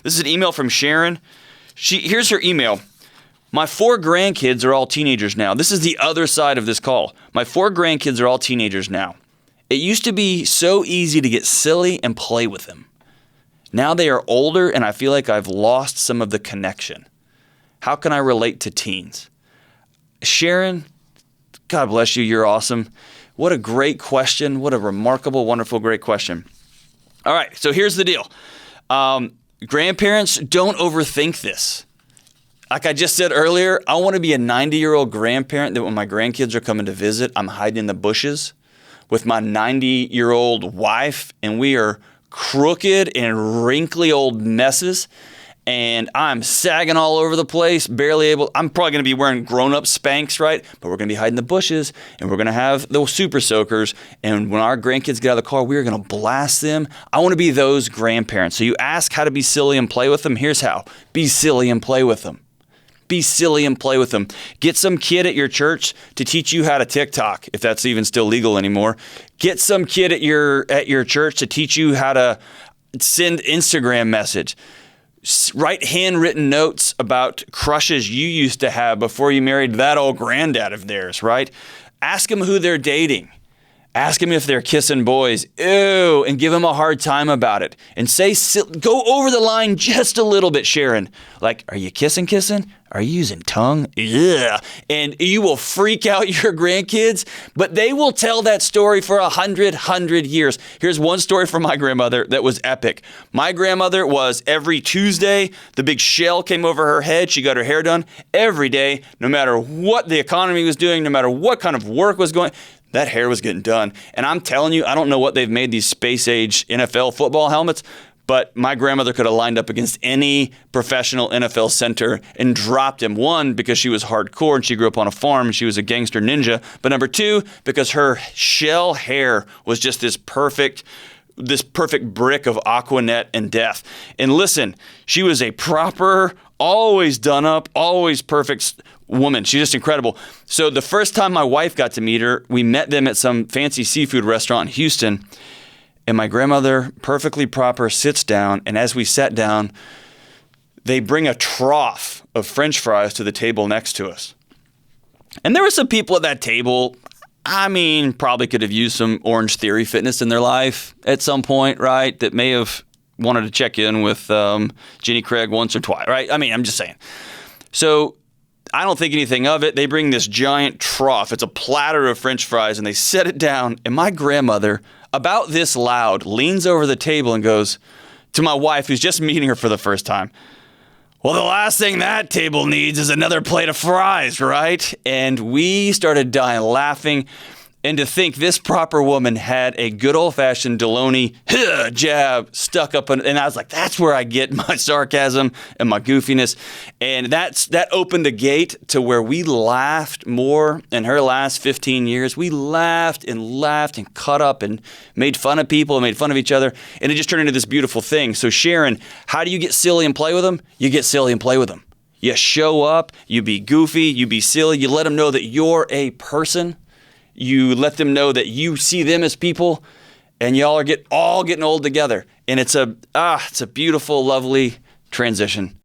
This is an email from Sharon. Here's her email. My 4 grandkids are all teenagers now. This is the other side of this call. My 4 grandkids are all teenagers now. It used to be so easy to get silly and play with them. Now they are older and I feel like I've lost some of the connection. How can I relate to teens? Sharon, God bless you. You're awesome. What a great question. What a remarkable, wonderful, great question. All right, so here's the deal. Grandparents, don't overthink this. Like I just said earlier, I want to be a 90-year-old grandparent that when my grandkids are coming to visit, I'm hiding in the bushes with my 90-year-old wife, and we are crooked and wrinkly old messes. And I'm sagging all over the place, barely able. I'm probably going to be wearing grown-up Spanx, right? But we're going to be hiding the bushes, and we're going to have those super soakers. And when our grandkids get out of the car, we're going to blast them. I want to be those grandparents. So you ask how to be silly and play with them. Here's how. Be silly and play with them. Be silly and play with them. Get some kid at your church to teach you how to TikTok, if that's even still legal anymore. Get some kid at your church to teach you how to send Instagram message. Write handwritten notes about crushes you used to have before you married that old granddad of theirs, right? Ask them who they're dating. Ask them if they're kissing boys. Ew, and give them a hard time about it. And go over the line just a little bit, Sharon. Like, are you kissing? Are you using tongue? Ugh. And you will freak out your grandkids, but they will tell that story for 100 years. Here's one story from my grandmother that was epic. My grandmother was every Tuesday, the big shell came over her head. She got her hair done every day, no matter what the economy was doing, no matter what kind of work was going. That hair was getting done. And I'm telling you, I don't know what they've made these space-age NFL football helmets, but my grandmother could have lined up against any professional NFL center and dropped him. 1, because she was hardcore and she grew up on a farm and she was a gangster ninja. But number 2, because her shell hair was just this perfect brick of Aquanet and death. And listen, she was a proper, always done up, always perfect woman. She's just incredible. So the first time my wife got to meet her, we met them at some fancy seafood restaurant in Houston. And my grandmother, perfectly proper, sits down. And as we sat down, they bring a trough of French fries to the table next to us. And there were some people at that table, probably could have used some Orange Theory fitness in their life at some point, right? That may have wanted to check in with Jenny Craig once or twice, right? I'm just saying. So I don't think anything of it. They bring this giant trough. It's a platter of French fries, and they set it down. And my grandmother, about this loud, leans over the table and goes to my wife, who's just meeting her for the first time, well, the last thing that table needs is another plate of fries, right? And we started dying laughing. And to think this proper woman had a good old-fashioned Delony jab stuck up, and I was like, that's where I get my sarcasm and my goofiness. And that opened a gate to where we laughed more in her last 15 years. We laughed and cut up and made fun of people and made fun of each other. And it just turned into this beautiful thing. So Sharon, how do you get silly and play with them? You get silly and play with them. You show up, you be goofy, you be silly, you let them know that you're a person. You let them know that you see them as people, and y'all are all getting old together. And it's a beautiful, lovely transition.